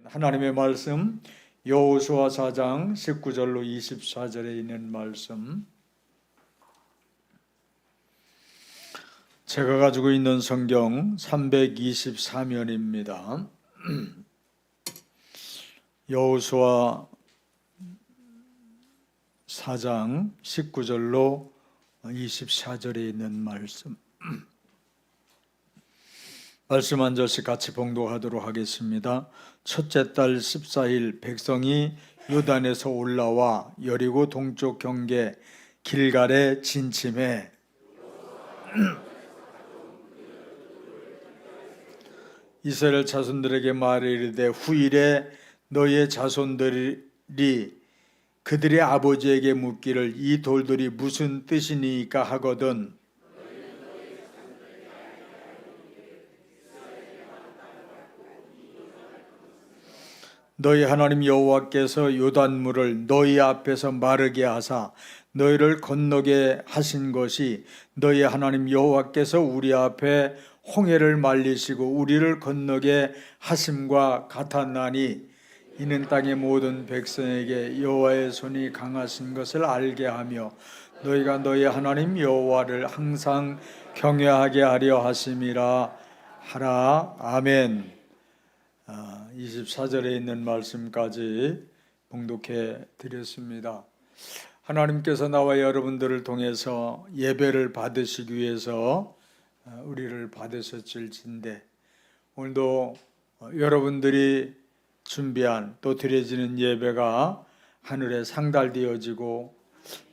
하나님의 말씀 여호수아 4장 19절로 24절에 있는 말씀, 제가 가지고 있는 성경 324면입니다. 여호수아 4장 19절로 24절에 있는 말씀 한 절씩 같이 봉독하도록 하겠습니다. 첫째 달 14일 백성이 요단에서 올라와 여리고 동쪽 경계 길갈에 진침해 이스라엘 자손들에게 말해 이르되 후일에 너희의 자손들이 그들의 아버지에게 묻기를 이 돌들이 무슨 뜻이니까 하거든 너희 하나님 여호와께서 요단물을 너희 앞에서 마르게 하사 너희를 건너게 하신 것이 너희 하나님 여호와께서 우리 앞에 홍해를 말리시고 우리를 건너게 하심과 같았나니 이는 땅의 모든 백성에게 여호와의 손이 강하신 것을 알게 하며 너희가 너희 하나님 여호와를 항상 경외하게 하려 하심이라 하라. 아멘. 24절에 있는 말씀까지 봉독해 드렸습니다. 하나님께서 나와 여러분들을 통해서 예배를 받으시기 위해서 우리를 받으셨을진데 오늘도 여러분들이 준비한 또 드려지는 예배가 하늘에 상달되어지고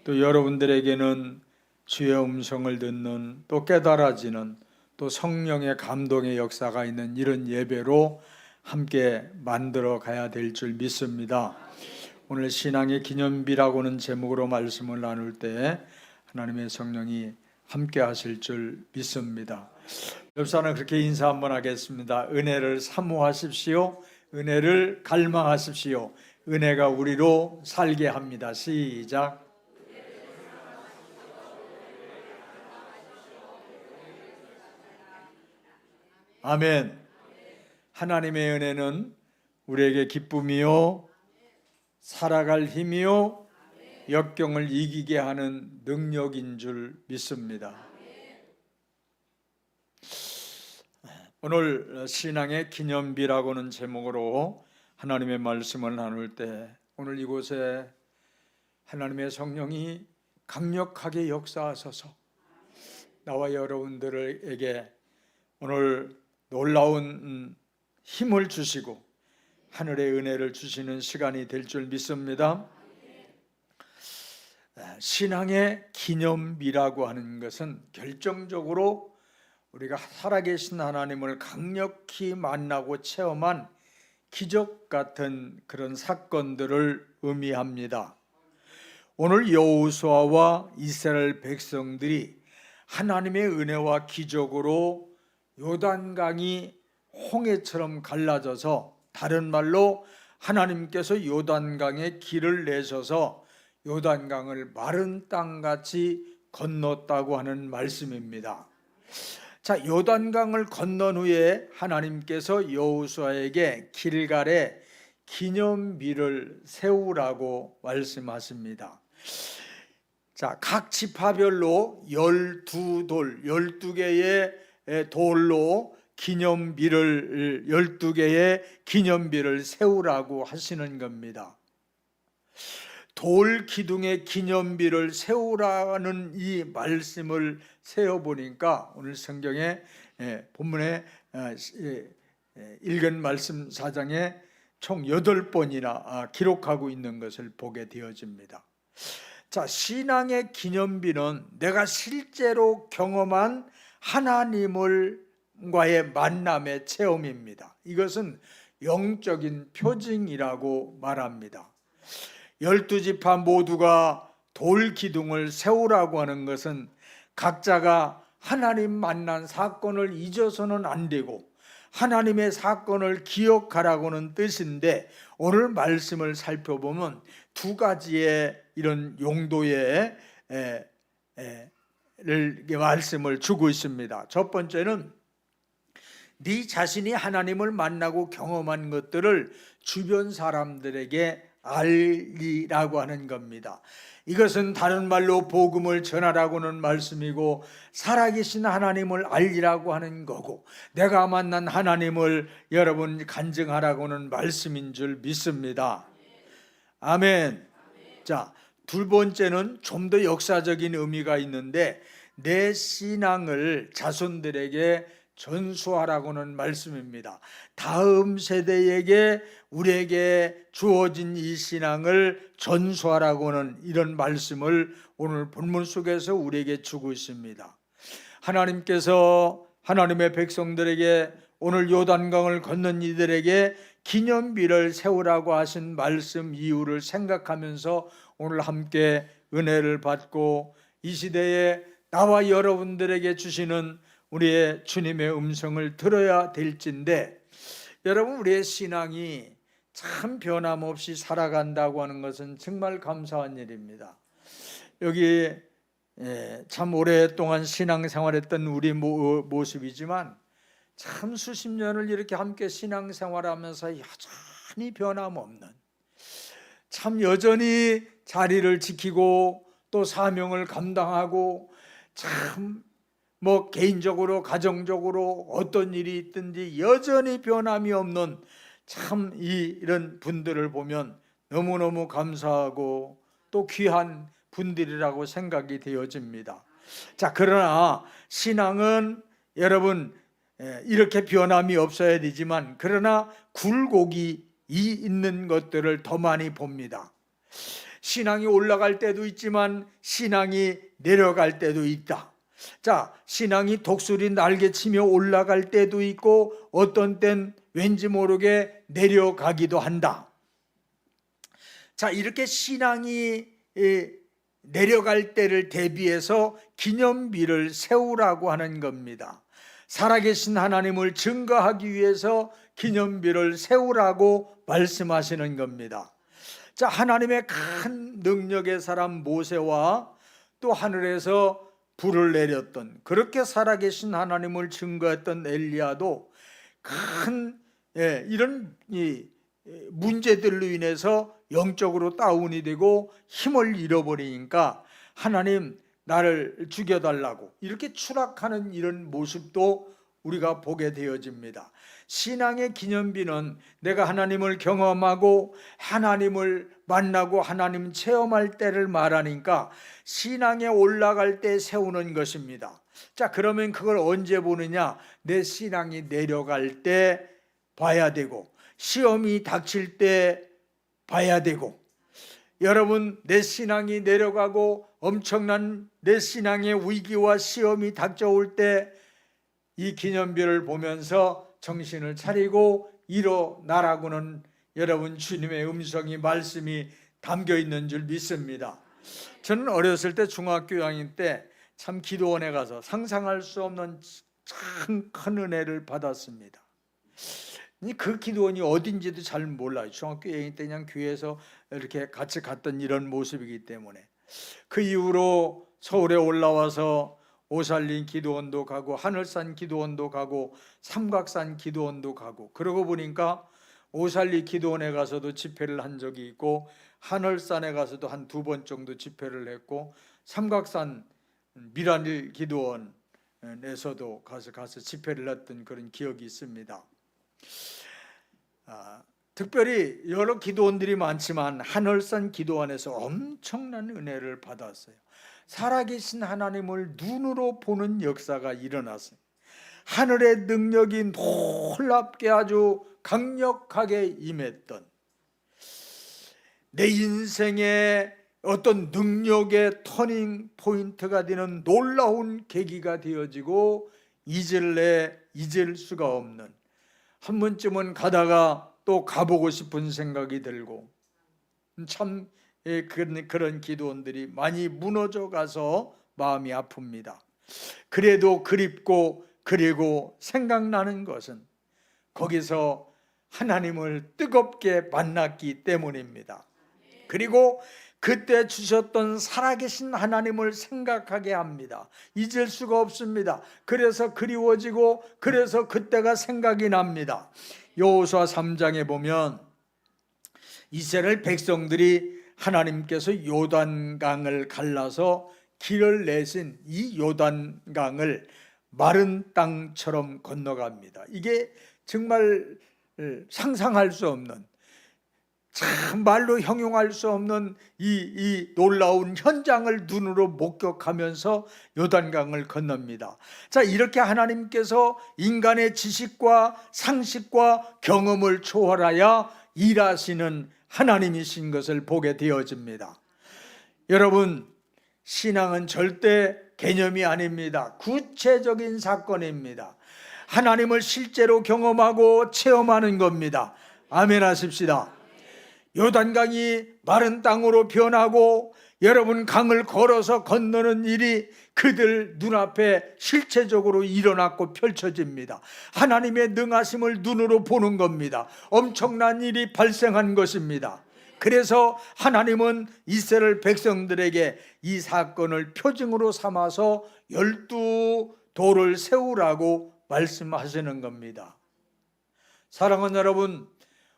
또 여러분들에게는 주의 음성을 듣는 또 깨달아지는 또 성령의 감동의 역사가 있는 이런 예배로 함께 만들어 가야 될 줄 믿습니다. 오늘 신앙의 기념비라고는 제목으로 말씀을 나눌 때 하나님의 성령이 함께 하실 줄 믿습니다. 옆 사람 그렇게 인사 한번 하겠습니다. 은혜를 사모하십시오. 은혜를 갈망하십시오. 은혜가 우리로 살게 합니다. 시작. 아멘. 하나님의 은혜는 우리에게 기쁨이요 살아갈 힘이요 역경을 이기게 하는 능력인 줄 믿습니다. 오늘 신앙의 기념비라고는 제목으로 하나님의 말씀을 나눌 때 오늘 이곳에 하나님의 성령이 강력하게 역사하셔서 나와 여러분들에게 오늘 놀라운 힘을 주시고 하늘의 은혜를 주시는 시간이 될 줄 믿습니다. 신앙의 기념비라고 하는 것은 결정적으로 우리가 살아계신 하나님을 강력히 만나고 체험한 기적 같은 그런 사건들을 의미합니다. 오늘 여호수아와 이스라엘 백성들이 하나님의 은혜와 기적으로 요단강이 홍해처럼 갈라져서 다른 말로 하나님께서 요단강에 길을 내셔서 요단강을 마른 땅같이 건넜다고 하는 말씀입니다. 자, 요단강을 건넌 후에 하나님께서 여호수아에게 길갈에 기념비를 세우라고 말씀하십니다. 자, 각 지파별로 12개의 돌로 12개의 기념비를 세우라고 하시는 겁니다. 돌 기둥의 기념비를 세우라는 이 말씀을 세어보니까 오늘 성경에 본문에 읽은 말씀 4장에 총 8번이나 기록하고 있는 것을 보게 되어집니다. 자, 신앙의 기념비는 내가 실제로 경험한 하나님과의 만남의 체험입니다. 이것은 영적인 표징이라고 말합니다. 12지파 모두가 돌 기둥을 세우라고 하는 것은 각자가 하나님 만난 사건을 잊어서는 안 되고 하나님의 사건을 기억하라고는 뜻인데 오늘 말씀을 살펴보면 두 가지의 이런 용도의 말씀을 주고 있습니다. 첫 번째는 네 자신이 하나님을 만나고 경험한 것들을 주변 사람들에게 알리라고 하는 겁니다. 이것은 다른 말로 복음을 전하라고는 말씀이고 살아계신 하나님을 알리라고 하는 거고 내가 만난 하나님을 여러분 간증하라고는 말씀인 줄 믿습니다. 아멘. 자, 두 번째는 좀 더 역사적인 의미가 있는데 내 신앙을 자손들에게 전수하라고는 말씀입니다. 다음 세대에게 우리에게 주어진 이 신앙을 전수하라고는 이런 말씀을 오늘 본문 속에서 우리에게 주고 있습니다. 하나님께서 하나님의 백성들에게 오늘 요단강을 건넌 이들에게 기념비를 세우라고 하신 말씀 이유를 생각하면서 오늘 함께 은혜를 받고 이 시대에 나와 여러분들에게 주시는 우리의 주님의 음성을 들어야 될진데 여러분 우리의 신앙이 참 변함없이 살아간다고 하는 것은 정말 감사한 일입니다. 여기 참 오랫동안 신앙생활했던 우리 모습이지만 참 수십 년을 이렇게 함께 신앙생활하면서 여전히 변함없는 참 여전히 자리를 지키고 또 사명을 감당하고 참 개인적으로 가정적으로 어떤 일이 있든지 여전히 변함이 없는 참 이런 분들을 보면 너무너무 감사하고 또 귀한 분들이라고 생각이 되어집니다. 자, 그러나 신앙은 여러분 이렇게 변함이 없어야 되지만 그러나 굴곡이 있는 것들을 더 많이 봅니다. 신앙이 올라갈 때도 있지만 신앙이 내려갈 때도 있다. 자, 신앙이 독수리 날개치며 올라갈 때도 있고 어떤 땐 왠지 모르게 내려가기도 한다. 자, 이렇게 신앙이 내려갈 때를 대비해서 기념비를 세우라고 하는 겁니다. 살아계신 하나님을 증거하기 위해서 기념비를 세우라고 말씀하시는 겁니다. 자, 하나님의 큰 능력의 사람 모세와 또 하늘에서 불을 내렸던 그렇게 살아계신 하나님을 증거했던 엘리야도 큰 이런 문제들로 인해서 영적으로 다운이 되고 힘을 잃어버리니까 하나님 나를 죽여달라고 이렇게 추락하는 이런 모습도 우리가 보게 되어집니다. 신앙의 기념비는 내가 하나님을 경험하고 하나님을 만나고 하나님 체험할 때를 말하니까 신앙에 올라갈 때 세우는 것입니다. 자, 그러면 그걸 언제 보느냐? 내 신앙이 내려갈 때 봐야 되고 시험이 닥칠 때 봐야 되고 여러분 내 신앙이 내려가고 엄청난 내 신앙의 위기와 시험이 닥쳐올 때 이 기념비를 보면서 정신을 차리고 일어나라고는 여러분 주님의 음성이 말씀이 담겨 있는 줄 믿습니다. 저는 어렸을 때 중학교 2학년 때 참 기도원에 가서 상상할 수 없는 참 큰 은혜를 받았습니다. 그 기도원이 어딘지도 잘 몰라요. 중학교 2학년 때 그냥 교회에서 이렇게 같이 갔던 이런 모습이기 때문에 그 이후로 서울에 올라와서 오살린 기도원도 가고 하늘산 기도원도 가고 삼각산 기도원도 가고 그러고 보니까 오살리 기도원에 가서도 집회를 한 적이 있고 하늘산에 가서도 한 2번 정도 집회를 했고 삼각산 미라닐 기도원에서도 가서 집회를 했던 그런 기억이 있습니다. 특별히 여러 기도원들이 많지만 하늘산 기도원에서 엄청난 은혜를 받았어요. 살아계신 하나님을 눈으로 보는 역사가 일어났어요. 하늘의 능력이 놀랍게 아주 강력하게 임했던 내 인생의 어떤 능력의 터닝 포인트가 되는 놀라운 계기가 되어지고 잊을 수가 없는 한 번쯤은 가다가 또 가보고 싶은 생각이 들고 참 그런 기도원들이 많이 무너져 가서 마음이 아픕니다. 그래도 그립고 그리고 생각나는 것은 거기서 하나님을 뜨겁게 만났기 때문입니다. 그리고 그때 주셨던 살아계신 하나님을 생각하게 합니다. 잊을 수가 없습니다. 그래서 그리워지고 그래서 그때가 생각이 납니다. 여호수아 3장에 보면 이스라엘 백성들이 하나님께서 요단강을 갈라서 길을 내신 이 요단강을 마른 땅처럼 건너갑니다. 이게 정말 상상할 수 없는, 참 말로 형용할 수 없는 이 놀라운 현장을 눈으로 목격하면서 요단강을 건넙니다. 자, 이렇게 하나님께서 인간의 지식과 상식과 경험을 초월하여 일하시는 하나님이신 것을 보게 되어집니다. 여러분, 신앙은 절대 개념이 아닙니다. 구체적인 사건입니다. 하나님을 실제로 경험하고 체험하는 겁니다. 아멘 하십시다. 요단강이 마른 땅으로 변하고 여러분, 강을 걸어서 건너는 일이 그들 눈앞에 실체적으로 일어났고 펼쳐집니다. 하나님의 능하심을 눈으로 보는 겁니다. 엄청난 일이 발생한 것입니다. 그래서 하나님은 이스라엘 백성들에게 이 사건을 표징으로 삼아서 12돌을 세우라고 말씀하시는 겁니다. 사랑하는 여러분,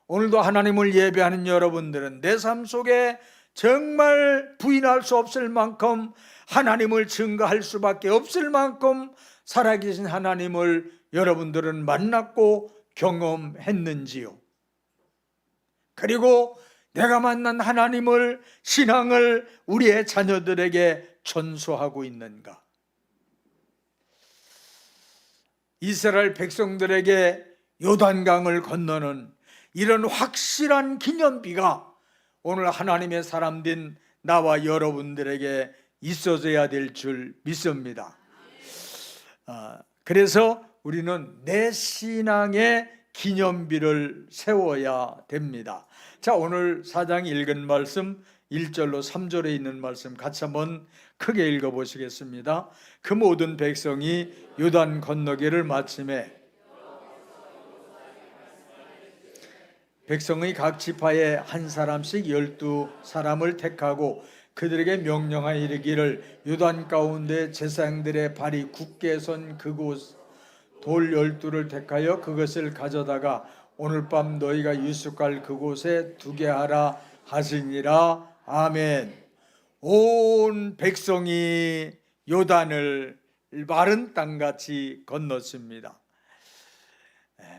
오늘도 하나님을 예배하는 여러분들은 내 삶 속에 정말 부인할 수 없을 만큼 하나님을 증거할 수밖에 없을 만큼 살아계신 하나님을 여러분들은 만났고 경험했는지요? 그리고 내가 만난 하나님을, 신앙을 우리의 자녀들에게 전수하고 있는가? 이스라엘 백성들에게 요단강을 건너는 이런 확실한 기념비가 오늘 하나님의 사람된 나와 여러분들에게 있어져야 될 줄 믿습니다. 그래서 우리는 내 신앙의 기념비를 세워야 됩니다. 자, 오늘 4장 읽은 말씀 1절로 3절에 있는 말씀 같이 한번 크게 읽어보시겠습니다. 그 모든 백성이 요단 건너기를 마침에 백성의 각 지파에 한 사람씩 12사람을 택하고 그들에게 명령하여 이르기를 요단 가운데 제사장들의 발이 굳게 선 그곳 돌 12를 택하여 그것을 가져다가 오늘 밤 너희가 유숙할 그곳에 두게 하라 하시니라. 아멘. 온 백성이 요단을 마른 땅같이 건넜습니다.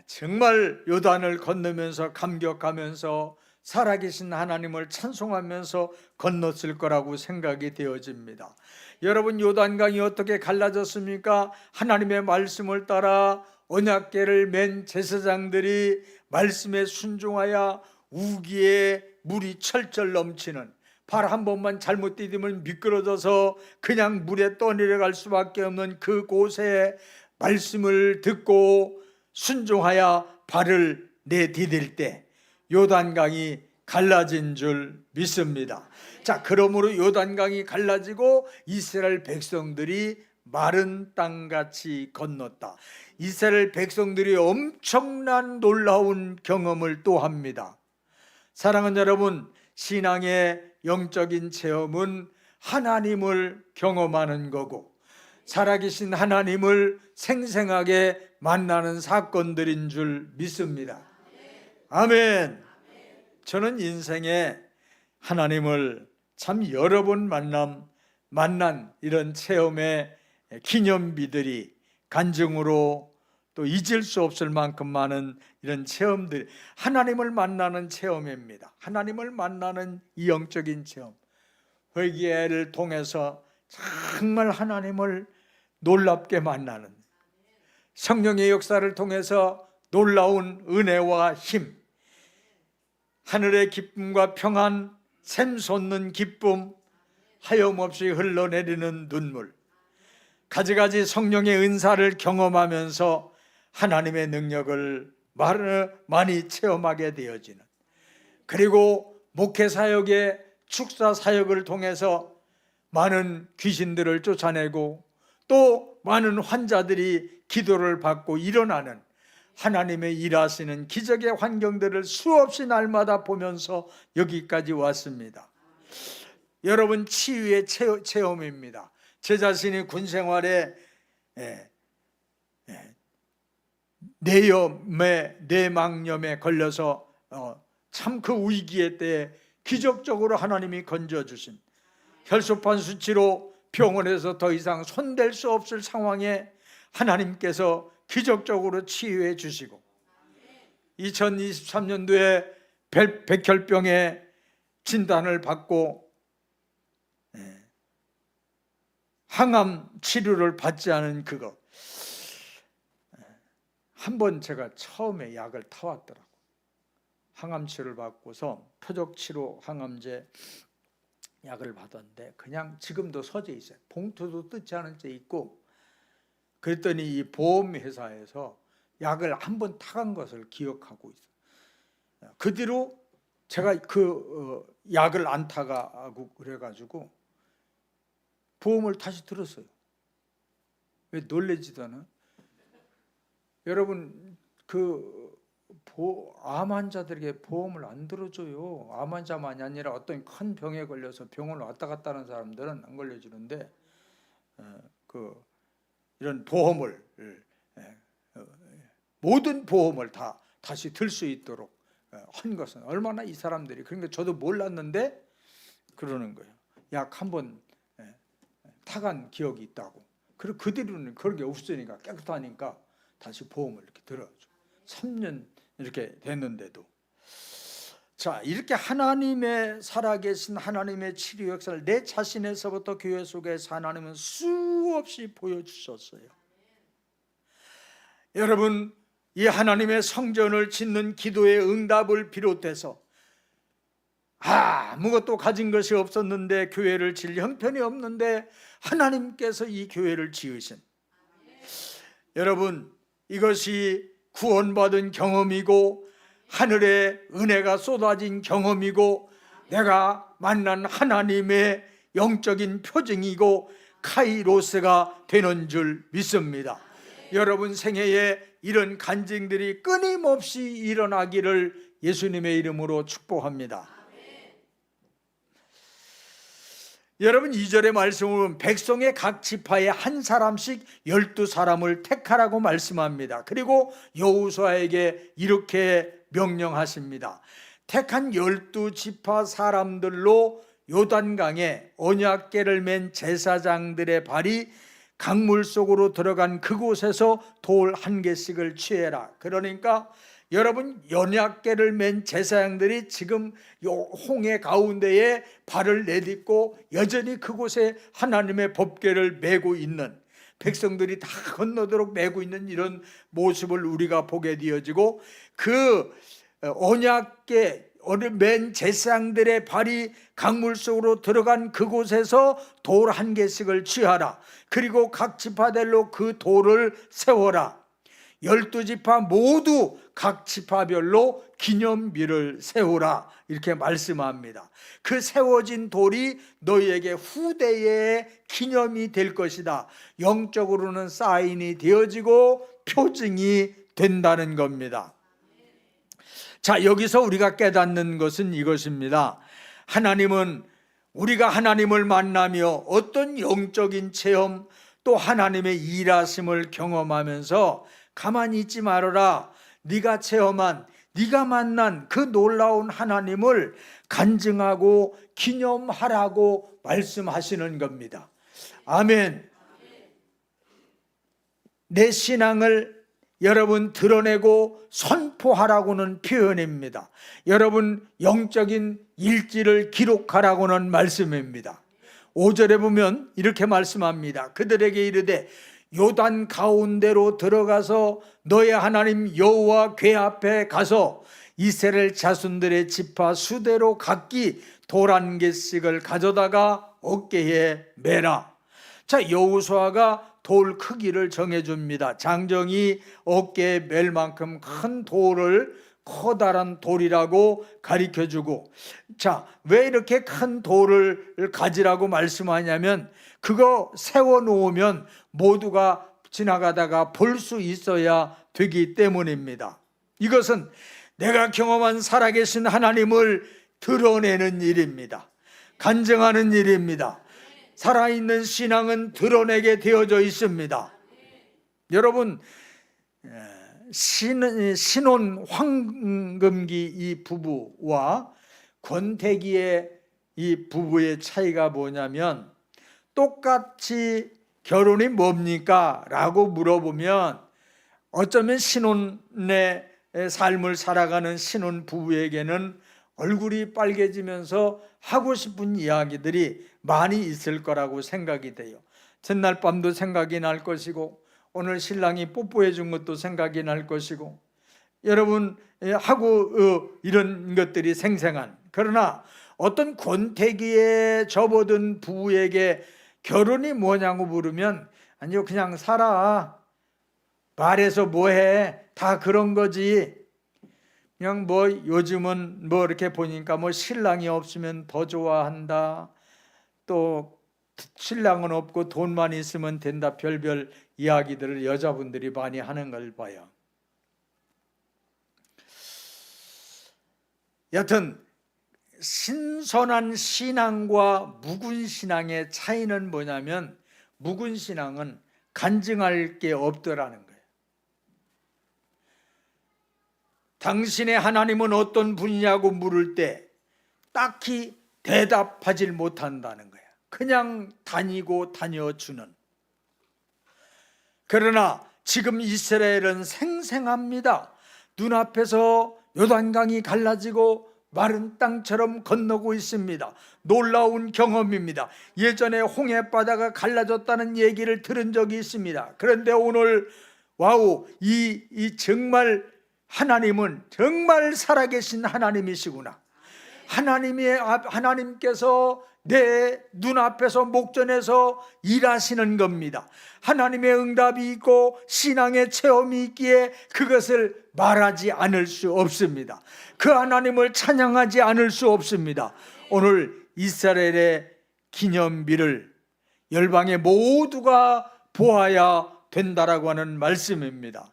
정말 요단을 건너면서 감격하면서 살아계신 하나님을 찬송하면서 건넜을 거라고 생각이 되어집니다. 여러분, 요단강이 어떻게 갈라졌습니까? 하나님의 말씀을 따라 언약궤를 맨 제사장들이 말씀에 순종하여 우기에 물이 철철 넘치는, 발 한 번만 잘못 디디면 미끄러져서 그냥 물에 떠내려갈 수밖에 없는 그곳에 말씀을 듣고 순종하여 발을 내디딜 때 요단강이 갈라진 줄 믿습니다. 자, 그러므로 요단강이 갈라지고 이스라엘 백성들이 마른 땅같이 건넜다. 이스라엘 백성들이 엄청난 놀라운 경험을 또 합니다. 사랑하는 여러분, 신앙의 영적인 체험은 하나님을 경험하는 거고 살아계신 하나님을 생생하게 만나는 사건들인 줄 믿습니다. 아멘. 저는 인생에 하나님을 참 여러 번 만난 이런 체험의 기념비들이 간증으로 또 잊을 수 없을 만큼 많은 이런 체험들, 하나님을 만나는 체험입니다. 하나님을 만나는 이 영적인 체험, 회개를 통해서 정말 하나님을 놀랍게 만나는, 성령의 역사를 통해서 놀라운 은혜와 힘, 하늘의 기쁨과 평안, 샘솟는 기쁨, 하염없이 흘러내리는 눈물, 가지가지 성령의 은사를 경험하면서 하나님의 능력을 많이 체험하게 되어지는, 그리고 목회사역의 축사사역을 통해서 많은 귀신들을 쫓아내고 또 많은 환자들이 기도를 받고 일어나는 하나님의 일하시는 기적의 환경들을 수없이 날마다 보면서 여기까지 왔습니다. 여러분 치유의 체험입니다. 제 자신이 군 생활에 뇌막염에 걸려서 참 그 위기의 때에 기적적으로 하나님이 건져주신, 혈소판 수치로 병원에서 더 이상 손댈 수 없을 상황에 하나님께서 기적적으로 치유해 주시고, 2023년도에 백혈병의 진단을 받고 항암 치료를 받지 않은 그거, 한번 제가 처음에 약을 타왔더라고. 항암 치료를 받고서 표적치료 항암제 약을 받았는데 그냥 지금도 서져 있어요. 봉투도 뜯지 않은 채 있고. 그랬더니 이 보험회사에서 약을 한번 타간 것을 기억하고 있어요. 그 뒤로 제가 그 약을 안 타가고 그래가지고 보험을 다시 들었어요. 왜 놀래지도 않아? 여러분, 암 환자들에게 보험을 안 들어줘요. 암 환자만이 아니라 어떤 큰 병에 걸려서 병원을 왔다 갔다 하는 사람들은 안 걸려주는데, 이런 보험을, 모든 보험을 다 다시 들 수 있도록 한 것은 얼마나 이 사람들이, 그러니까 저도 몰랐는데 그러는 거예요. 약 한 번 타간 기억이 있다고. 그리고 그 뒤로는 그런 게 없으니까, 깨끗하니까 다시 보험을 이렇게 들어줘. 3년 이렇게 됐는데도. 자, 이렇게 하나님의 살아계신 하나님의 치료 역사를 내 자신에서부터 교회 속에서 하나님은 수없이 보여주셨어요. 여러분, 이 하나님의 성전을 짓는 기도의 응답을 비롯해서 아무것도 가진 것이 없었는데, 교회를 질 형편이 없는데 하나님께서 이 교회를 지으신, 여러분, 이것이 구원받은 경험이고 하늘의 은혜가 쏟아진 경험이고 내가 만난 하나님의 영적인 표징이고 카이로스가 되는 줄 믿습니다. 여러분 생애에 이런 간증들이 끊임없이 일어나기를 예수님의 이름으로 축복합니다. 여러분, 2절의 말씀은 백성의 각 지파에 한 사람씩 12사람을 택하라고 말씀합니다. 그리고 여호수아에게 이렇게 명령하십니다. 택한 12지파 사람들로 요단강에 언약궤를 맨 제사장들의 발이 강물 속으로 들어간 그곳에서 돌 한 개씩을 취해라. 그러니까 여러분, 언약궤를 맨 제사장들이 지금 요 홍해 가운데에 발을 내딛고 여전히 그곳에 하나님의 법궤를 메고 있는, 백성들이 다 건너도록 메고 있는 이런 모습을 우리가 보게 되어지고, 그 언약궤 맨 제사장들의 발이 강물 속으로 들어간 그곳에서 돌 한 개씩을 취하라. 그리고 각 지파별로 그 돌을 세워라. 12지파 모두 각 지파별로 기념비를 세우라, 이렇게 말씀합니다. 그 세워진 돌이 너희에게 후대의 기념이 될 것이다. 영적으로는 사인이 되어지고 표징이 된다는 겁니다. 자, 여기서 우리가 깨닫는 것은 이것입니다. 하나님은, 우리가 하나님을 만나며 어떤 영적인 체험, 또 하나님의 일하심을 경험하면서 가만히 있지 말아라. 네가 체험한, 네가 만난 그 놀라운 하나님을 간증하고 기념하라고 말씀하시는 겁니다. 아멘. 내 신앙을 여러분 드러내고 선포하라고는 표현입니다. 여러분 영적인 일지를 기록하라고는 말씀입니다. 5절에 보면 이렇게 말씀합니다. 그들에게 이르되 요단 가운데로 들어가서 너의 하나님 여호와 궤 앞에 가서 이스라엘 자손들의 지파 수대로 각기 돌 한 개씩을 가져다가 어깨에 매라. 자, 여호수아가 돌 크기를 정해줍니다. 장정이 어깨에 멜 만큼 큰 돌을 커다란 돌이라고 가르쳐주고, 자, 왜 이렇게 큰 돌을 가지라고 말씀하냐면 그거 세워놓으면 모두가 지나가다가 볼 수 있어야 되기 때문입니다. 이것은 내가 경험한 살아계신 하나님을 드러내는 일입니다. 간증하는 일입니다. 살아있는 신앙은 드러내게 되어져 있습니다. 여러분, 신혼 황금기 이 부부와 권태기의 이 부부의 차이가 뭐냐면, 똑같이 결혼이 뭡니까? 라고 물어보면 어쩌면 신혼의 삶을 살아가는 신혼 부부에게는 얼굴이 빨개지면서 하고 싶은 이야기들이 많이 있을 거라고 생각이 돼요. 전날 밤도 생각이 날 것이고, 오늘 신랑이 뽀뽀해 준 것도 생각이 날 것이고, 여러분 하고 이런 것들이 생생한, 그러나 어떤 권태기에 접어든 부부에게 결혼이 뭐냐고 물으면, 아니요, 그냥 살아, 말해서 뭐해, 다 그런 거지. 그냥 뭐 요즘은 뭐 이렇게 보니까 뭐 신랑이 없으면 더 좋아한다, 또 신랑은 없고 돈만 있으면 된다, 별별 이야기들을 여자분들이 많이 하는 걸 봐요. 여튼 신선한 신앙과 묵은 신앙의 차이는 뭐냐면, 묵은 신앙은 간증할 게 없더라는 거예요. 당신의 하나님은 어떤 분이냐고 물을 때 딱히 대답하질 못한다는 거예요. 그냥 다녀주는. 그러나 지금 이스라엘은 생생합니다. 눈앞에서 요단강이 갈라지고 마른 땅처럼 건너고 있습니다. 놀라운 경험입니다. 예전에 홍해바다가 갈라졌다는 얘기를 들은 적이 있습니다. 그런데 오늘 와우, 이 정말 하나님은 정말 살아계신 하나님이시구나. 하나님께서 내 눈앞에서 목전에서 일하시는 겁니다. 하나님의 응답이 있고 신앙의 체험이 있기에 그것을 말하지 않을 수 없습니다. 그 하나님을 찬양하지 않을 수 없습니다. 오늘 이스라엘의 기념비를 열방의 모두가 보아야 된다라고 하는 말씀입니다.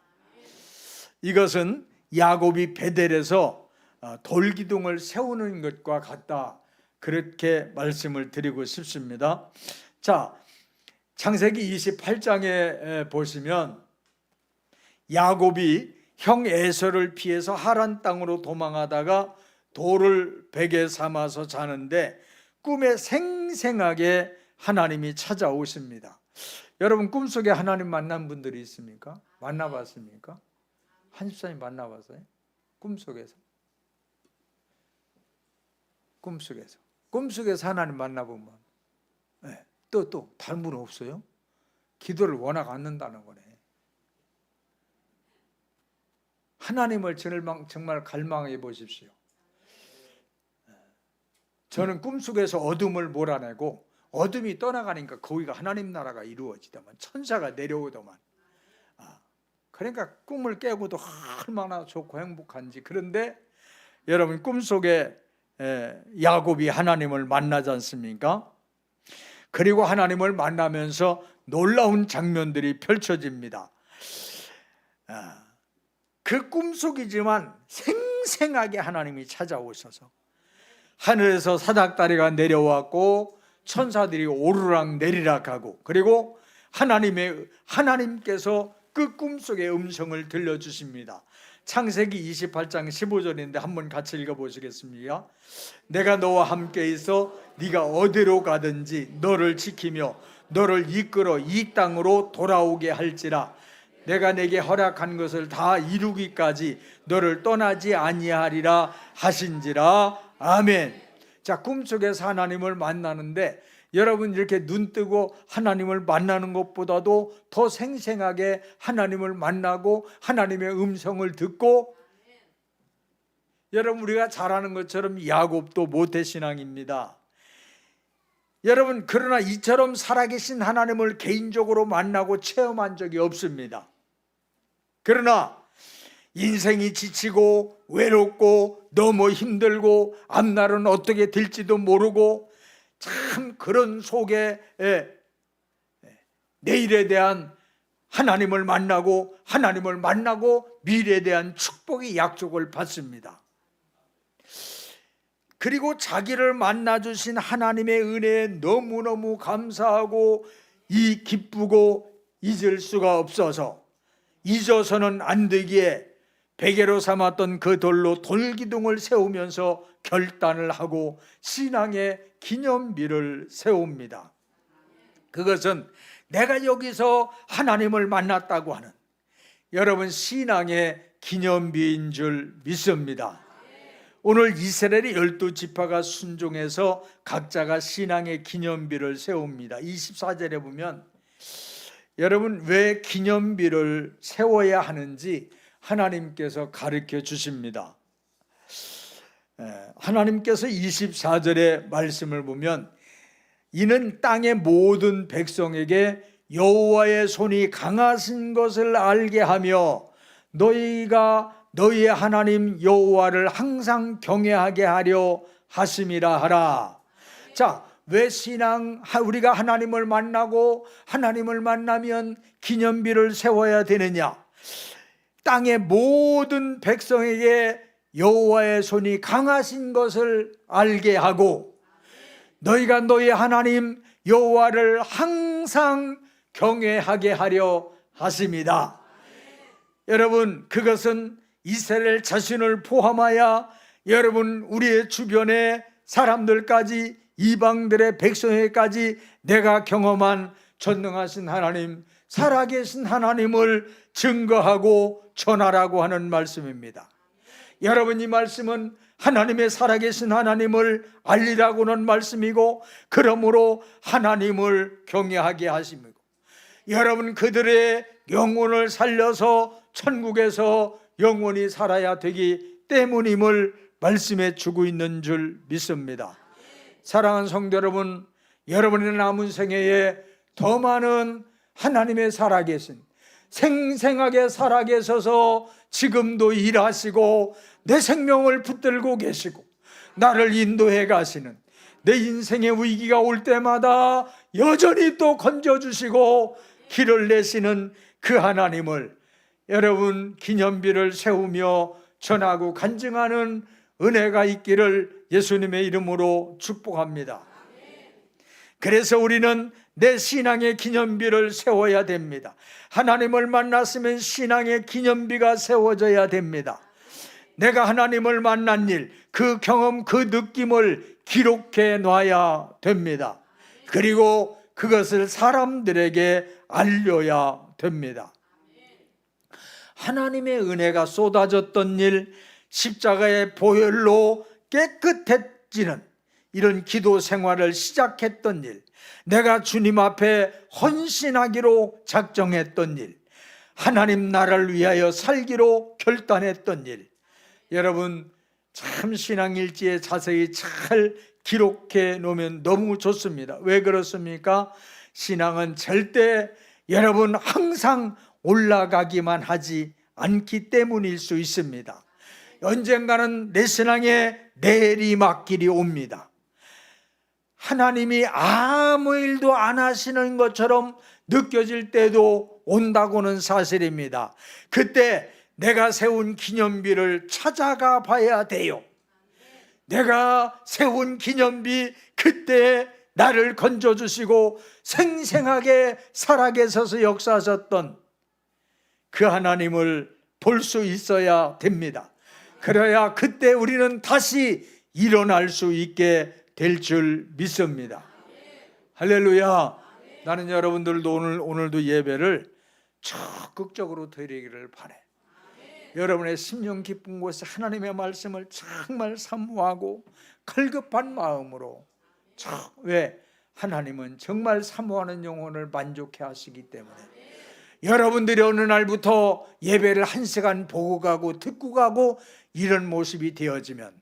이것은 야곱이 베델에서 돌기둥을 세우는 것과 같다, 그렇게 말씀을 드리고 싶습니다. 자, 창세기 28장에 보시면 야곱이 형 에서를 피해서 하란 땅으로 도망하다가 돌을 베개 삼아서 자는데 꿈에 생생하게 하나님이 찾아오십니다. 여러분, 꿈속에 하나님 만난 분들이 있습니까? 만나봤습니까? 한집사님 만나봤어요? 꿈속에서 하나님 만나보면 또 다른 분 없어요? 기도를 워낙 안 는다는 거네. 하나님을 정말 갈망해 보십시오. 저는 꿈속에서 어둠을 몰아내고 어둠이 떠나가니까 거기가 하나님 나라가 이루어지더만, 천사가 내려오더만. 그러니까 꿈을 깨고도 얼마나 좋고 행복한지. 그런데 여러분, 꿈속에 야곱이 하나님을 만나지 않습니까? 그리고 하나님을 만나면서 놀라운 장면들이 펼쳐집니다. 그 꿈속이지만 생생하게 하나님이 찾아오셔서 하늘에서 사닥다리가 내려왔고 천사들이 오르락 내리락 하고, 그리고 하나님께서 그 꿈속의 음성을 들려주십니다. 창세기 28장 15절인데 한번 같이 읽어보시겠습니까? 내가 너와 함께 있어 네가 어디로 가든지 너를 지키며 너를 이끌어 이 땅으로 돌아오게 할지라. 내가 내게 허락한 것을 다 이루기까지 너를 떠나지 아니하리라 하신지라. 아멘. 자, 꿈속에서 하나님을 만나는데 여러분, 이렇게 눈 뜨고 하나님을 만나는 것보다도 더 생생하게 하나님을 만나고 하나님의 음성을 듣고, 여러분, 우리가 잘 아는 것처럼 야곱도 모태신앙입니다. 여러분, 그러나 이처럼 살아계신 하나님을 개인적으로 만나고 체험한 적이 없습니다. 그러나 인생이 지치고 외롭고 너무 힘들고 앞날은 어떻게 될지도 모르고 참 그런 속에 내일에 대한 하나님을 만나고 미래에 대한 축복의 약속을 받습니다. 그리고 자기를 만나주신 하나님의 은혜에 너무너무 감사하고 이 기쁘고 잊을 수가 없어서 잊어서는 안 되기에 베개로 삼았던 그 돌로 돌기둥을 세우면서 결단을 하고 신앙의 기념비를 세웁니다. 그것은 내가 여기서 하나님을 만났다고 하는 여러분 신앙의 기념비인 줄 믿습니다. 오늘 이스라엘의 12지파가 순종해서 각자가 신앙의 기념비를 세웁니다. 24절에 보면 여러분 왜 기념비를 세워야 하는지 하나님께서 가르쳐 주십니다. 하나님께서 24절의 말씀을 보면 이는 땅의 모든 백성에게 여호와의 손이 강하신 것을 알게 하며 너희가 너희의 하나님 여호와를 항상 경외하게 하려 하심이라 하라. 자, 왜 우리가 하나님을 만나고 하나님을 만나면 기념비를 세워야 되느냐? 땅의 모든 백성에게 여호와의 손이 강하신 것을 알게 하고 너희가 너희 하나님 여호와를 항상 경외하게 하려 하십니다. 여러분, 그것은 이스라엘 자신을 포함하여 여러분 우리의 주변의 사람들까지 이방들의 백성에게까지 내가 경험한 전능하신 하나님, 살아계신 하나님을 증거하고 전하라고 하는 말씀입니다. 여러분, 이 말씀은 하나님의 살아계신 하나님을 알리라고는 말씀이고 그러므로 하나님을 경외하게 하심이고 여러분 그들의 영혼을 살려서 천국에서 영원히 살아야 되기 때문임을 말씀해 주고 있는 줄 믿습니다. 사랑하는 성도 여러분, 여러분의 남은 생애에 더 많은 하나님의 살아계신 생생하게 살아계셔서 지금도 일하시고 내 생명을 붙들고 계시고 나를 인도해 가시는 내 인생의 위기가 올 때마다 여전히 또 건져주시고 길을 내시는 그 하나님을 여러분 기념비를 세우며 전하고 간증하는 은혜가 있기를 예수님의 이름으로 축복합니다. 그래서 우리는 내 신앙의 기념비를 세워야 됩니다. 하나님을 만났으면 신앙의 기념비가 세워져야 됩니다. 내가 하나님을 만난 일, 그 경험, 그 느낌을 기록해 놔야 됩니다. 그리고 그것을 사람들에게 알려야 됩니다. 하나님의 은혜가 쏟아졌던 일, 십자가의 보혈로 깨끗해지는 이런 기도 생활을 시작했던 일, 내가 주님 앞에 헌신하기로 작정했던 일, 하나님 나라를 위하여 살기로 결단했던 일, 여러분 참 신앙일지에 자세히 잘 기록해 놓으면 너무 좋습니다. 왜 그렇습니까? 신앙은 절대 여러분 항상 올라가기만 하지 않기 때문일 수 있습니다. 언젠가는 내 신앙에 내리막길이 옵니다. 하나님이 아무 일도 안 하시는 것처럼 느껴질 때도 온다고는 사실입니다. 그때 내가 세운 기념비를 찾아가 봐야 돼요. 내가 세운 기념비, 그때 나를 건져주시고 생생하게 살아계셔서 역사하셨던 그 하나님을 볼 수 있어야 됩니다. 그래야 그때 우리는 다시 일어날 수 있게 될 줄 믿습니다. 할렐루야. 나는 여러분들도 오늘도 예배를 적극적으로 드리기를 바래. 여러분의 심령 깊은 곳에 하나님의 말씀을 정말 사모하고 갈급한 마음으로 왜? 하나님은 정말 사모하는 영혼을 만족해 하시기 때문에 여러분들이 어느 날부터 예배를 1시간 보고 가고 듣고 가고 이런 모습이 되어지면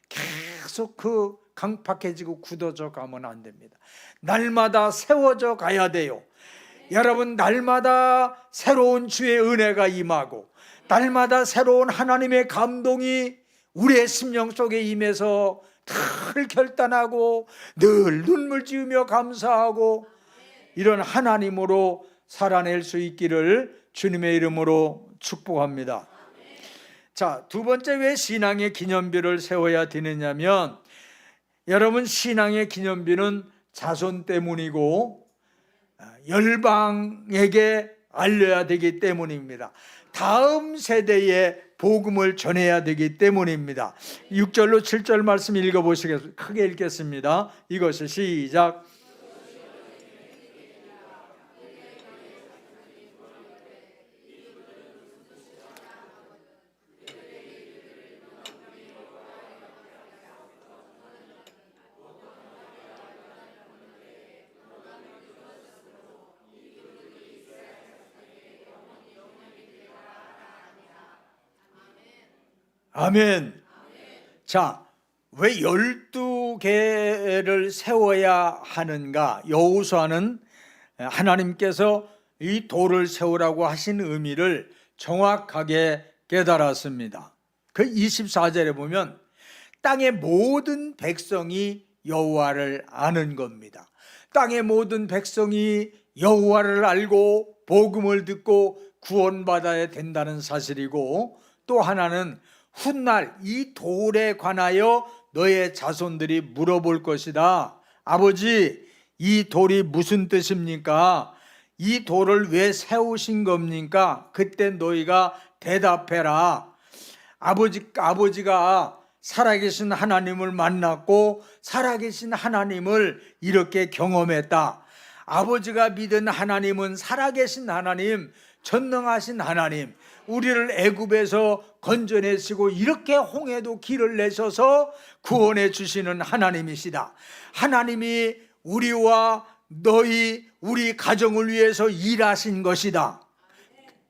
계속 그 강팍해지고 굳어져 가면 안 됩니다. 날마다 세워져 가야 돼요. 여러분 날마다 새로운 주의 은혜가 임하고 날마다 새로운 하나님의 감동이 우리의 심령 속에 임해서 늘 결단하고 늘 눈물 지으며 감사하고 이런 하나님으로 살아낼 수 있기를 주님의 이름으로 축복합니다. 자, 두 번째 왜 신앙의 기념비를 세워야 되느냐면 여러분, 신앙의 기념비는 자손 때문이고 열방에게 알려야 되기 때문입니다. 다음 세대에 복음을 전해야 되기 때문입니다. 6절로 7절 말씀 읽어보시겠습니다. 크게 읽겠습니다. 이것이 시작. 아멘. 자, 왜 12개를 세워야 하는가? 여호수아는 하나님께서 이 돌을 세우라고 하신 의미를 정확하게 깨달았습니다. 그 24절에 보면 땅의 모든 백성이 여호와를 아는 겁니다. 땅의 모든 백성이 여호와를 알고 복음을 듣고 구원받아야 된다는 사실이고, 또 하나는 훗날 이 돌에 관하여 너의 자손들이 물어볼 것이다. 아버지, 이 돌이 무슨 뜻입니까? 이 돌을 왜 세우신 겁니까? 그때 너희가 대답해라. 아버지가 살아계신 하나님을 만났고 살아계신 하나님을 이렇게 경험했다. 아버지가 믿은 하나님은 살아계신 하나님, 전능하신 하나님, 우리를 애굽에서 건져내시고 이렇게 홍해도 길을 내셔서 구원해 주시는 하나님이시다. 하나님이 우리와 너희, 우리 가정을 위해서 일하신 것이다.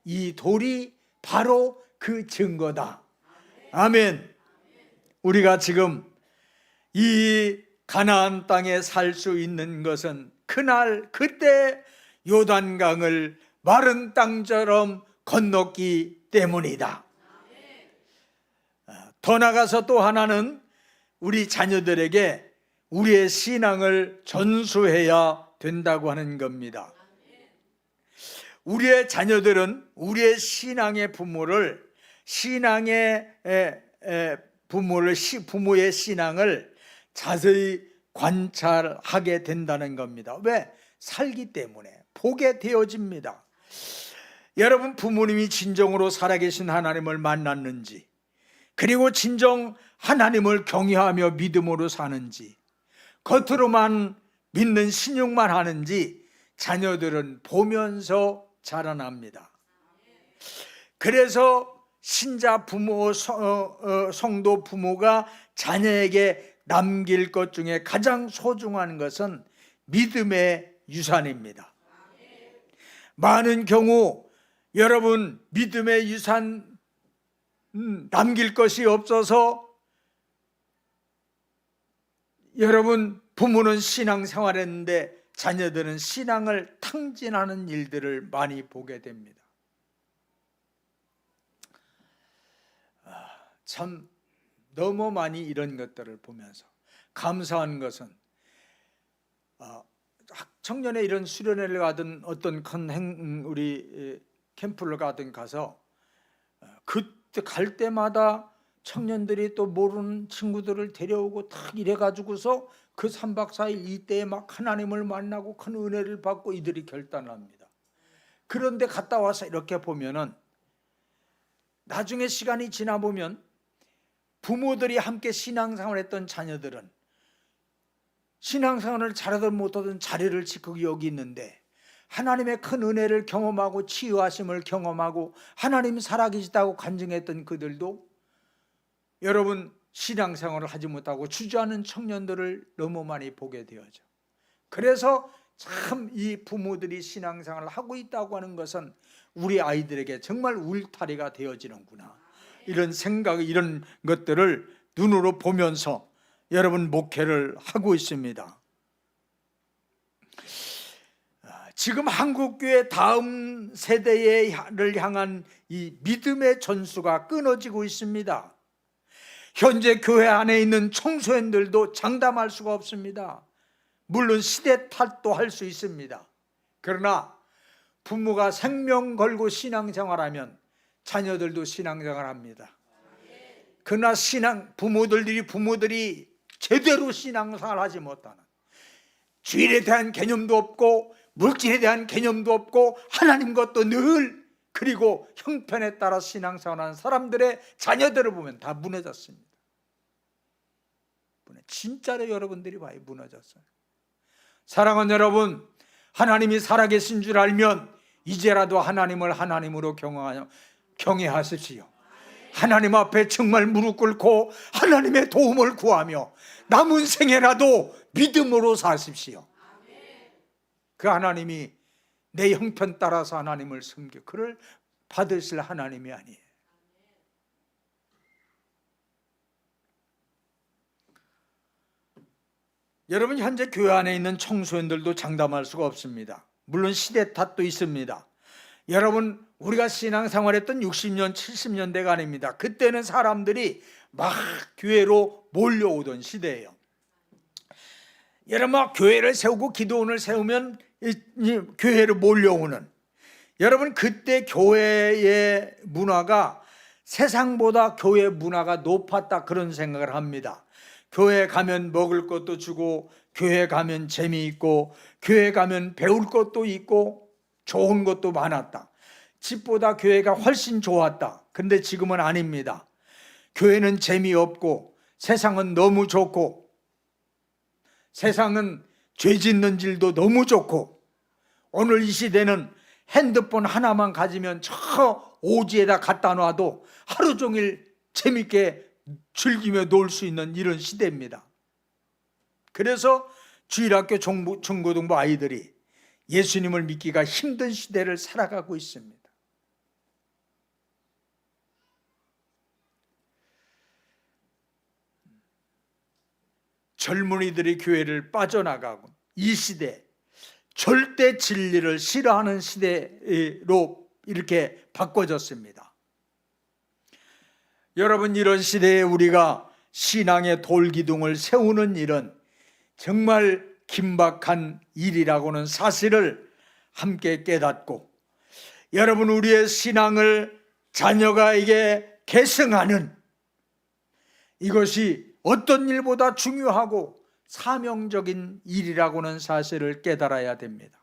이 돌이 바로 그 증거다. 아멘. 우리가 지금 이 가나안 땅에 살 수 있는 것은 그날 그때 요단강을 마른 땅처럼 건넜기 때문이다. 더 나가서 또 하나는 우리 자녀들에게 우리의 신앙을 전수해야 된다고 하는 겁니다. 우리의 자녀들은 우리의 신앙의 부모를, 부모의 신앙을 자세히 관찰하게 된다는 겁니다. 왜? 살기 때문에 보게 되어집니다. 여러분, 부모님이 진정으로 살아계신 하나님을 만났는지, 그리고 진정 하나님을 경외하며 믿음으로 사는지, 겉으로만 믿는 신용만 하는지 자녀들은 보면서 자라납니다. 그래서 신자 부모, 성도 부모가 자녀에게 남길 것 중에 가장 소중한 것은 믿음의 유산입니다. 많은 경우 여러분, 믿음의 유산 남길 것이 없어서 여러분, 부모는 신앙생활 했는데 자녀들은 신앙을 탕진하는 일들을 많이 보게 됩니다. 참 너무 많이 이런 것들을 보면서 감사한 것은, 청년에 이런 수련회를 가든 어떤 큰 우리 캠프를 가든 가서 그때 갈 때마다 청년들이 또 모르는 친구들을 데려오고 탁 이래가지고서 그 3박 4일 이때에 막 하나님을 만나고 큰 은혜를 받고 이들이 결단을 합니다. 그런데 갔다 와서 이렇게 보면은 나중에 시간이 지나 보면 부모들이 함께 신앙생활을 했던 자녀들은 신앙생활을 잘하든 못하든 자리를 지키고 여기 있는데, 하나님의 큰 은혜를 경험하고 치유하심을 경험하고 하나님 살아계시다고 간증했던 그들도 여러분, 신앙생활을 하지 못하고 주저하는 청년들을 너무 많이 보게 되어져. 그래서 참 이 부모들이 신앙생활을 하고 있다고 하는 것은 우리 아이들에게 정말 울타리가 되어지는구나, 이런 생각, 이런 것들을 눈으로 보면서 여러분 목회를 하고 있습니다. 지금 한국교회 다음 세대를 향한 이 믿음의 전수가 끊어지고 있습니다. 현재 교회 안에 있는 청소년들도 장담할 수가 없습니다. 물론 시대 탓도 할 수 있습니다. 그러나 부모가 생명 걸고 신앙생활하면 자녀들도 신앙생활합니다. 그러나 부모들이 제대로 신앙생활을 하지 못하는, 주일에 대한 개념도 없고 물질에 대한 개념도 없고 하나님 것도 늘, 그리고 형편에 따라 신앙생활하는 사람들의 자녀들을 보면 다 무너졌습니다. 진짜로 여러분들이 봐요, 무너졌어요. 사랑하는 여러분, 하나님이 살아계신 줄 알면 이제라도 하나님을 하나님으로 경외하십시오. 하나님 앞에 정말 무릎 꿇고 하나님의 도움을 구하며 남은 생애라도 믿음으로 사십시오. 그 하나님이 내 형편 따라서 하나님을 섬겨 그를 받으실 하나님이 아니에요. 여러분, 현재 교회 안에 있는 청소년들도 장담할 수가 없습니다. 물론 시대 탓도 있습니다. 여러분, 우리가 신앙생활했던 60년, 70년대가 아닙니다. 그때는 사람들이 막 교회로 몰려오던 시대예요. 여러분, 교회를 세우고 기도원을 세우면 교회로 몰려오는, 여러분, 그때 교회의 문화가 세상보다 교회 문화가 높았다, 그런 생각을 합니다. 교회 가면 먹을 것도 주고, 교회 가면 재미있고, 교회 가면 배울 것도 있고, 좋은 것도 많았다. 집보다 교회가 훨씬 좋았다. 근데 지금은 아닙니다. 교회는 재미없고, 세상은 너무 좋고, 세상은 죄 짓는 질도 너무 좋고, 오늘 이 시대는 핸드폰 하나만 가지면 저 오지에다 갖다 놔도 하루 종일 재밌게 즐기며 놀 수 있는 이런 시대입니다. 그래서 주일학교 중고등부 아이들이 예수님을 믿기가 힘든 시대를 살아가고 있습니다. 젊은이들이 교회를 빠져나가고, 이 시대 절대 진리를 싫어하는 시대로 이렇게 바꿔졌습니다. 여러분, 이런 시대에 우리가 신앙의 돌기둥을 세우는 일은 정말 긴박한 일이라고는 사실을 함께 깨닫고, 여러분, 우리의 신앙을 자녀가에게 계승하는 이것이 어떤 일보다 중요하고 사명적인 일이라고는 사실을 깨달아야 됩니다.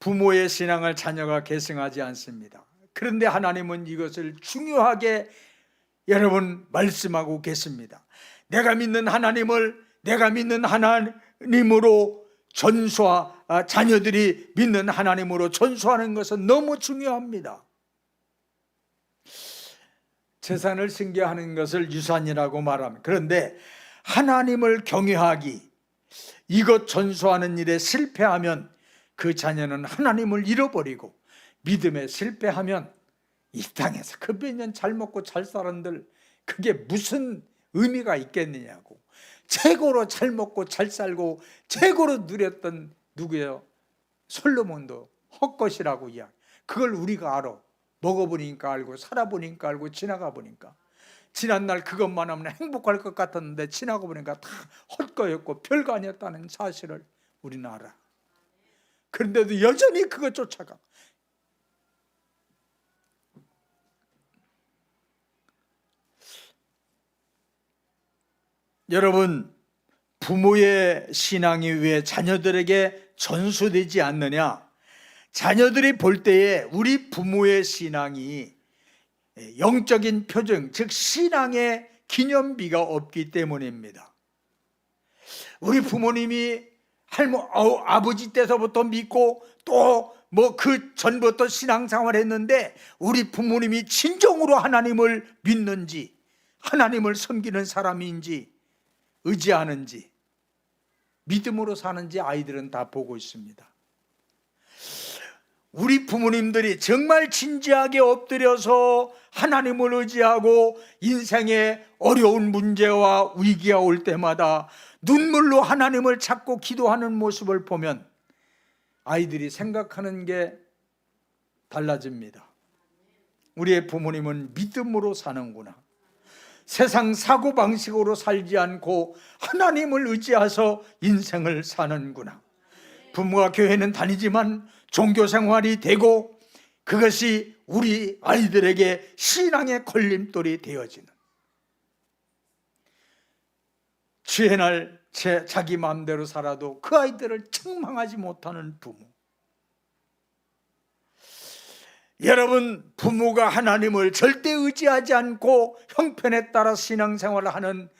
부모의 신앙을 자녀가 계승하지 않습니다. 그런데 하나님은 이것을 중요하게 여러분 말씀하고 계십니다. 내가 믿는 하나님을 내가 믿는 하나님으로 자녀들이 믿는 하나님으로 전수하는 것은 너무 중요합니다. 재산을 승계하는 것을 유산이라고 말합니다. 그런데 하나님을 경외하기, 이것 전수하는 일에 실패하면 그 자녀는 하나님을 잃어버리고, 믿음에 실패하면 이 땅에서 그 몇 년 잘 먹고 잘 살은들 그게 무슨 의미가 있겠느냐고, 최고로 잘 먹고 잘 살고 최고로 누렸던 누구예요? 솔로몬도 헛것이라고 이야기. 그걸 우리가 알아. 먹어보니까 알고, 살아보니까 알고, 지나가 보니까, 지난날 그것만 하면 행복할 것 같았는데 지나고 보니까 다 헛거였고 별거 아니었다는 사실을 우리는 알아. 그런데도 여전히 그거 쫓아가. 여러분, 부모의 신앙이 왜 자녀들에게 전수되지 않느냐? 자녀들이 볼 때에 우리 부모의 신앙이 영적인 표정, 즉 신앙의 기념비가 없기 때문입니다. 우리 부모님이 아버지 때서부터 믿고 또 그 전부터 신앙생활 했는데, 우리 부모님이 진정으로 하나님을 믿는지, 하나님을 섬기는 사람인지, 의지하는지, 믿음으로 사는지 아이들은 다 보고 있습니다. 우리 부모님들이 정말 진지하게 엎드려서 하나님을 의지하고 인생에 어려운 문제와 위기가 올 때마다 눈물로 하나님을 찾고 기도하는 모습을 보면 아이들이 생각하는 게 달라집니다. 우리의 부모님은 믿음으로 사는구나. 세상 사고방식으로 살지 않고 하나님을 의지해서 인생을 사는구나. 부모가 교회는 다니지만 종교생활이 되고 그것이 우리 아이들에게 신앙의 걸림돌이 되어지는, 주의 날 자기 마음대로 살아도 그 아이들을 책망하지 못하는 부모. 여러분, 부모가 하나님을 절대 의지하지 않고 형편에 따라 신앙생활을 하는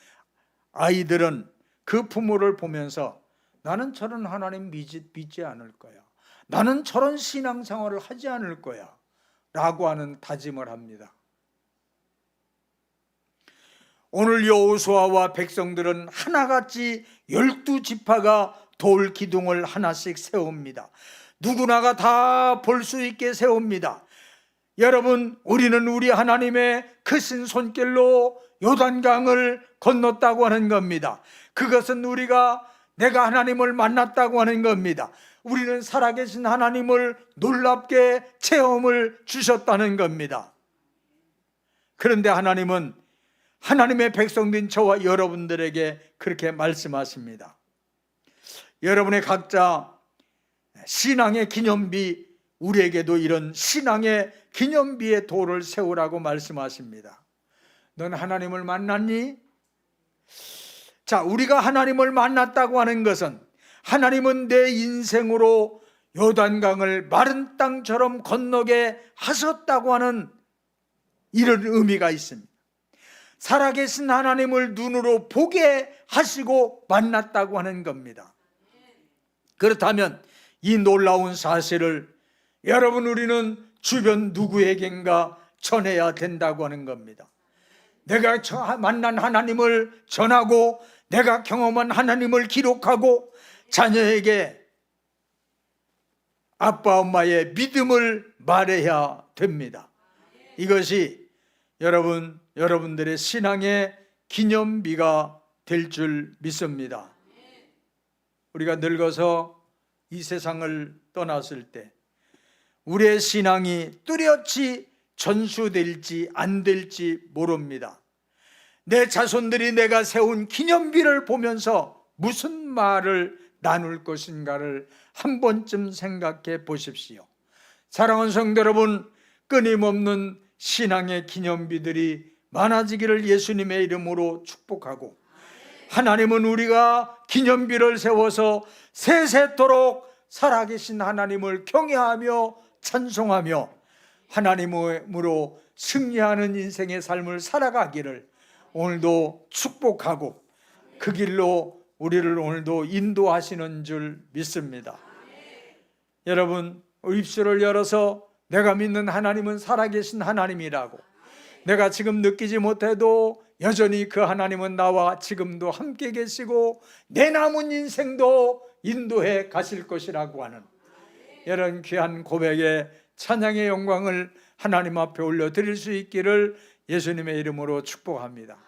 아이들은 그 부모를 보면서 나는 저런 하나님 믿지 않을 거야, 나는 저런 신앙생활을 하지 않을 거야 라고 하는 다짐을 합니다. 오늘 여호수아와 백성들은 하나같이 12지파가 돌 기둥을 하나씩 세웁니다. 누구나가 다 볼 수 있게 세웁니다. 여러분, 우리는 우리 하나님의 크신 손길로 요단강을 건넜다고 하는 겁니다. 그것은 내가 하나님을 만났다고 하는 겁니다. 우리는 살아계신 하나님을 놀랍게 체험을 주셨다는 겁니다. 그런데 하나님은 하나님의 백성된 저와 여러분들에게 그렇게 말씀하십니다. 여러분의 각자 신앙의 기념비, 우리에게도 이런 신앙의 기념비의 돌을 세우라고 말씀하십니다. 넌 하나님을 만났니? 자, 우리가 하나님을 만났다고 하는 것은 하나님은 내 인생으로 요단강을 마른 땅처럼 건너게 하셨다고 하는 이런 의미가 있습니다. 살아계신 하나님을 눈으로 보게 하시고 만났다고 하는 겁니다. 그렇다면 이 놀라운 사실을 여러분, 우리는 주변 누구에겐가 전해야 된다고 하는 겁니다. 내가 만난 하나님을 전하고 내가 경험한 하나님을 기록하고 자녀에게 아빠 엄마의 믿음을 말해야 됩니다. 이것이 여러분들의 신앙의 기념비가 될 줄 믿습니다. 우리가 늙어서 이 세상을 떠났을 때 우리의 신앙이 뚜렷이 전수될지 안 될지 모릅니다. 내 자손들이 내가 세운 기념비를 보면서 무슨 말을 나눌 것인가를 한 번쯤 생각해 보십시오. 사랑하는 성도 여러분, 끊임없는 신앙의 기념비들이 많아지기를 예수님의 이름으로 축복하고, 하나님은 우리가 기념비를 세워서 세세토록 살아계신 하나님을 경외하며 찬송하며 하나님으로 승리하는 인생의 삶을 살아가기를 오늘도 축복하고 그 길로 우리를 오늘도 인도하시는 줄 믿습니다. 여러분, 입술을 열어서 내가 믿는 하나님은 살아계신 하나님이라고, 내가 지금 느끼지 못해도 여전히 그 하나님은 나와 지금도 함께 계시고 내 남은 인생도 인도해 가실 것이라고 하는 이런 귀한 고백에 찬양의 영광을 하나님 앞에 올려드릴 수 있기를 예수님의 이름으로 축복합니다.